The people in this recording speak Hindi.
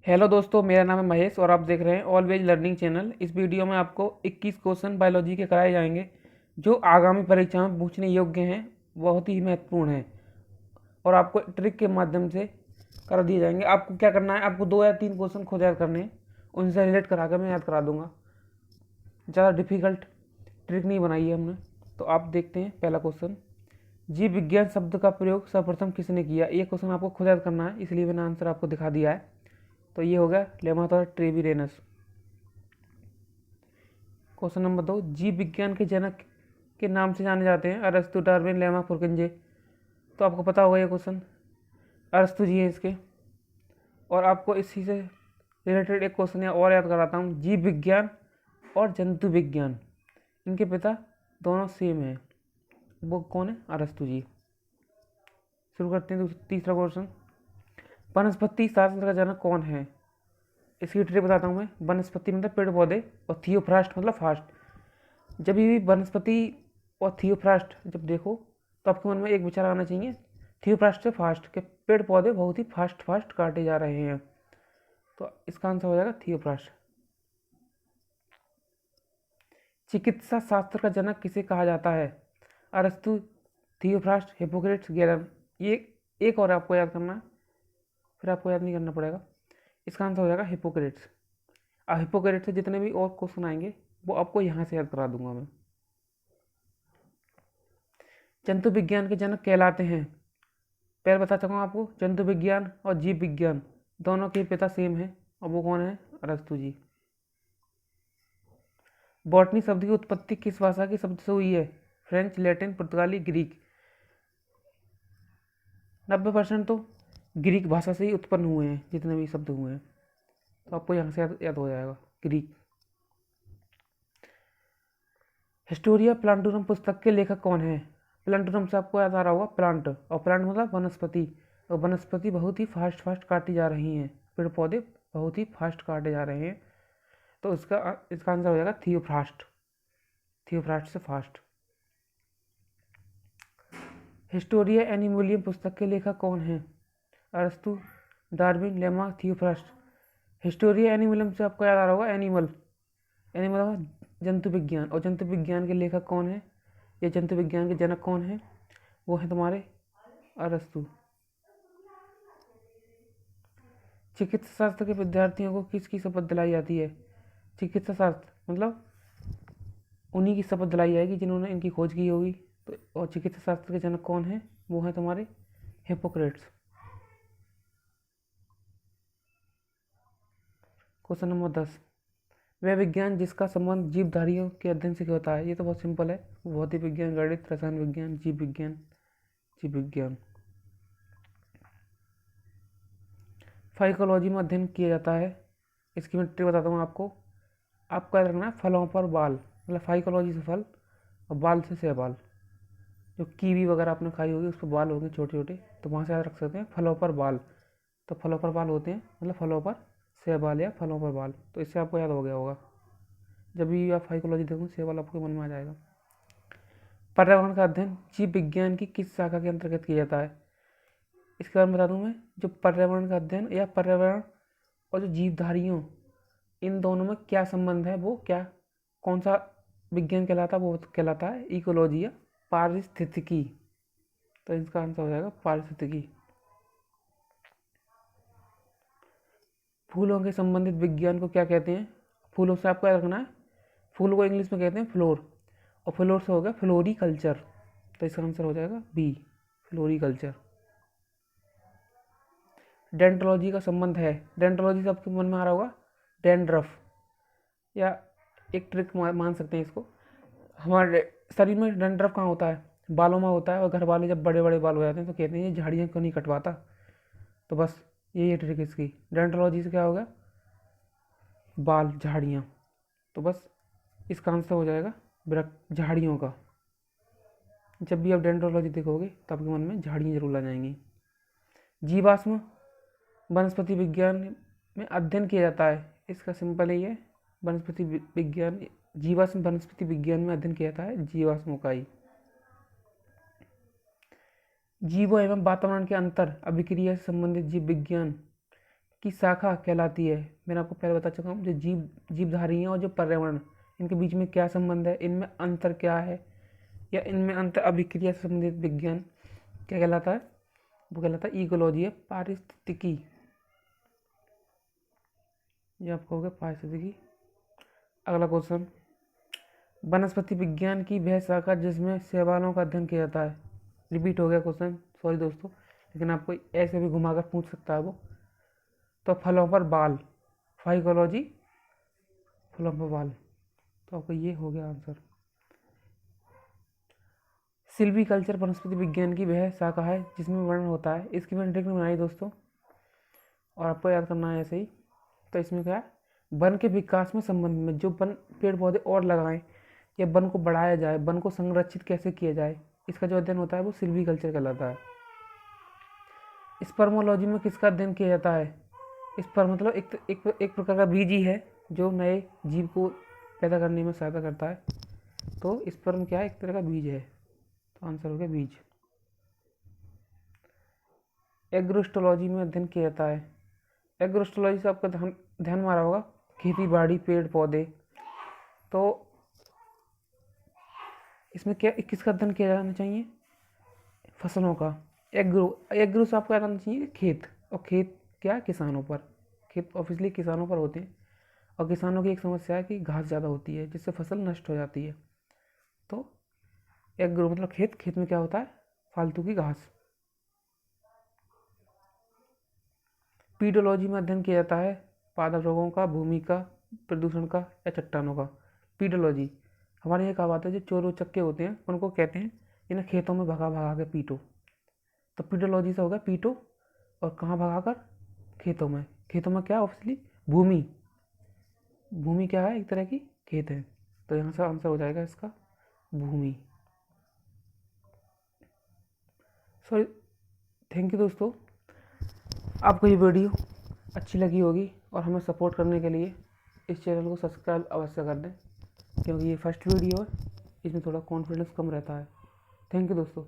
हेलो दोस्तों, मेरा नाम है महेश और आप देख रहे हैं ऑलवेज लर्निंग चैनल। इस वीडियो में आपको 21 क्वेश्चन बायोलॉजी के कराए जाएंगे जो आगामी परीक्षा में पूछने योग्य हैं, बहुत ही महत्वपूर्ण हैं और आपको ट्रिक के माध्यम से कर दिए जाएंगे। आपको क्या करना है, आपको 2 या 3 क्वेश्चन खुद याद करने हैं, उनसे रिलेट करा कर मैं याद करा दूंगा। ज़्यादा डिफिकल्ट ट्रिक नहीं बनाई है हमने। तो आप देखते हैं पहला क्वेश्चन, जीव विज्ञान शब्द का प्रयोग सर्वप्रथम किसने किया। ये क्वेश्चन आपको खुद याद करना है, इसलिए मैंने आंसर आपको दिखा दिया है। तो ये हो गया लेमाथोरा ट्रेविरेनस। क्वेश्चन नंबर 2, जीव विज्ञान के जनक के नाम से जाने जाते हैं अरस्तु, डार्विन, लेमा, फुर्किंजे। तो आपको पता होगा ये क्वेश्चन, अरस्तु जी हैं इसके। और आपको इसी से रिलेटेड एक क्वेश्चन और याद कराता हूँ, जीव विज्ञान और जंतु विज्ञान, इनके पिता दोनों सेम हैं, वो कौन है, अरस्तु जी। शुरू करते हैं तीसरा क्वेश्चन, वनस्पति शास्त्र का जनक कौन है। इसकी ट्रिक बताता हूँ मैं। वनस्पति मतलब पेड़ पौधे और थियोफ्रास्ट मतलब फास्ट। जब भी वनस्पति और थियोफ्रास्ट जब देखो तो आपके मन में एक विचार आना चाहिए, थियोफ्रास्ट से फास्ट, के पेड़ पौधे बहुत ही फास्ट काटे जा रहे हैं। तो इसका आंसर हो जाएगा थियोफ्रास्ट। चिकित्सा शास्त्र का जनक किसे कहा जाता है। अरस्तु, थियोफ्रास्ट, हिप्पोक्रेट्स, गैलन। ये एक और आपको याद करना है, फिर आपको याद नहीं करना पड़ेगा। इसका आंसर हो जाएगा हिप्पोक्रेट्स। अब हिप्पोक्रेट्स से जितने भी और क्वेश्चन आएंगे वो आपको यहाँ से याद करा दूंगा मैं। जंतु विज्ञान के जनक कहलाते हैं, पहले बता चुका हूँ आपको, जंतु विज्ञान और जीव विज्ञान दोनों के पिता सेम हैं और वो कौन है, अरस्तु जी। बॉटनी शब्द की उत्पत्ति किस भाषा के शब्द से हुई है। फ्रेंच, लैटिन, पुर्तगाली, ग्रीक। 90% तो ग्रीक भाषा से ही उत्पन्न हुए हैं जितने भी शब्द हुए हैं, तो आपको यहाँ से याद हो जाएगा, ग्रीक। हिस्टोरिया प्लांटूरम पुस्तक के लेखक कौन है। प्लांटूरम से आपको याद आ रहा होगा प्लांट, और प्लांट मतलब वनस्पति, और वनस्पति बहुत ही फास्ट काटी जा रही हैं, पेड़ पौधे बहुत ही फास्ट काटे जा रहे हैं। तो इसका इसका आंसर हो जाएगा थियोफ्रास्ट, थियोफ्रास्ट से फास्ट। हिस्टोरिया एनिमोलियम पुस्तक के लेखक कौन है। अरस्तु, डार्विन, लेमा, थियोफ्रास्ट। हिस्टोरिया एनिमोलियम से आपको याद आ रहा होगा एनिमल, एनिमल जंतु विज्ञान, और जंतु विज्ञान के लेखक कौन है, ये जंतु विज्ञान के जनक कौन है, वो है तुम्हारे अरस्तु। चिकित्सा शास्त्र के विद्यार्थियों को किसकी शपथ दिलाई जाती है। चिकित्सा शास्त्र मतलब उन्हीं की शपथ दिलाई जाएगी जिन्होंने इनकी खोज की होगी। तो और चिकित्सा शास्त्र के जनक कौन है, वो है तुम्हारे हिप्पोक्रेट्स। क्वेश्चन नंबर 10, वह विज्ञान जिसका संबंध जीवधारियों के अध्ययन से होता है। ये तो बहुत सिंपल है, भौतिक विज्ञान, गणित, रसायन विज्ञान, जीव विज्ञान, जीव विज्ञान। फाइकोलॉजी में अध्ययन किया जाता है, इसकी मैं ट्रिक बताता हूँ आपको। आपको याद रखना है फलों पर बाल, मतलब फाइकोलॉजी से फल और बाल से शैवाल। जो कीवी वगैरह आपने खाई होगी उस पर बाल होंगे छोटे छोटे, तो वहाँ से याद रख सकते हैं फलों पर बाल। तो फलों पर बाल होते हैं मतलब फलों पर शैवाल या फलों पर बाल। तो इससे आपको याद हो गया होगा, जब भी आप फाइकोलॉजी देखो शैवाल आपके मन में आ जाएगा। पर्यावरण का अध्ययन जीव विज्ञान की किस शाखा के अंतर्गत किया जाता है। इसके बारे में बता दूं मैं, जो पर्यावरण का अध्ययन या पर्यावरण और जो जीवधारियों, इन दोनों में क्या संबंध है, वो क्या कौन सा विज्ञान कहलाता है, वो कहलाता है इकोलॉजी या पारिस्थितिकी। तो इसका आंसर हो जाएगा पारिस्थितिकी। फूलों के संबंधित विज्ञान को क्या कहते हैं। फूलों से आपको याद रखना है, फूल को इंग्लिश में कहते हैं फ्लोर, और फ्लोर से हो गया फ्लोरिकल्चर। तो इसका आंसर हो जाएगा बी, फ्लोरिकल्चर। डेंटोलॉजी का संबंध है, डेंटोलॉजी से आपके मन में आ रहा होगा डैंड्रफ, या एक ट्रिक मान सकते हैं इसको। हमारे शरीर में डैंड्रफ कहाँ होता है, बालों में होता है, और घर वाले जब बड़े बड़े बाल हो जाते हैं तो कहते हैं ये झाड़ियाँ क्यों नहीं कटवाता। तो बस यही ट्रिक इसकी, डेंटोलॉजी से क्या होगा, बाल, झाड़ियाँ। तो बस इसका आंसर हो जाएगा झाड़ियों का। जब भी आप डेंटोलॉजी देखोगे तो आपके मन में झाड़ियाँ जरूर आ जाएंगी। जीवाश्म वनस्पति विज्ञान में अध्ययन किया जाता है, इसका सिंपल ही है, वनस्पति विज्ञान, जीवाश्म वनस्पति विज्ञान में अध्ययन किया जाता है जीवाश्मों का ही। जीवों एवं वातावरण के अंतर अभिक्रिया से संबंधित जीव विज्ञान की शाखा कहलाती है। मैंने आपको पहले बता चुका हूँ, जो जीवधारी हैं और जो पर्यावरण, इनके बीच में क्या संबंध है, इनमें अंतर क्या है, या इनमें अंतर अभिक्रिया से संबंधित विज्ञान क्या कहलाता है, वो कहलाता है इकोलॉजी है, पारिस्थितिकी। ये आपको हो गया पारिस्थितिकी। अगला क्वेश्चन, वनस्पति विज्ञान की वह शाखा जिसमें शैवालों का अध्ययन किया जाता है। रिपीट हो गया क्वेश्चन, सॉरी दोस्तों, लेकिन आपको ऐसे भी घुमाकर पूछ सकता है वो। तो फलों पर बाल, फाइकोलॉजी, फलों पर बाल, तो आपको ये हो गया आंसर। सिल्वीकल्चर वनस्पति विज्ञान की वह शाखा है जिसमें वर्णन होता है। इसकी मैंने ट्रिक बनाई दोस्तों, और आपको याद करना है ऐसे ही। तो इसमें क्या है, वन के विकास में संबंध में जो वन पेड़ पौधे और लगाएं, या वन को बढ़ाया जाए, वन को संरक्षित कैसे किया जाए, इसका जो अध्ययन होता है वो सिल्वीकल्चर कहलाता है। स्पर्मोलॉजी में किसका अध्ययन किया जाता है। इस पर मतलब एक प्रकार का बीज ही है जो नए जीव को पैदा करने में सहायता करता है। तो स्पर्म क्या है, एक तरह का बीज है, तो आंसर हो गया बीज। एग्रोस्टोलॉजी में अध्ययन किया जाता है। एग्रोस्टोलॉजी से आपका ध्यान मारा होगा, खेती बाड़ी, पेड़ पौधे। तो इसमें क्या, किसका अध्ययन किया जाना चाहिए, फसलों का। एग्रो से आपको याद आना चाहिए खेत, और खेत क्या, किसानों पर। खेत ऑब्वियसली किसानों पर होते हैं, और किसानों की एक समस्या है कि घास ज़्यादा होती है जिससे फसल नष्ट हो जाती है। तो एग्रो मतलब खेत, खेत में क्या होता है, फालतू की घास। पीडोलॉजी में अध्ययन किया जाता है पादप रोगों का, भूमि का, प्रदूषण का, या चट्टानों का। पीडोलॉजी हमारे यहाँ कहा है, जो चोर उचक्के होते हैं उनको कहते हैं इन्हें खेतों में भगा भगा के पीटो। तो पीडोलॉजी से होगा पीटो, और कहाँ भगा कर, खेतों में। खेतों में क्या, ऑब्वियसली भूमि, भूमि क्या है, एक तरह की खेत है। तो यहाँ से आंसर हो जाएगा इसका भूमि। सॉरी, थैंक यू दोस्तों। आपको ये वीडियो अच्छी लगी होगी, और हमें सपोर्ट करने के लिए इस चैनल को सब्सक्राइब अवश्य कर दें, क्योंकि ये फर्स्ट वीडियो है, इसमें थोड़ा कॉन्फिडेंस कम रहता है। थैंक यू दोस्तों।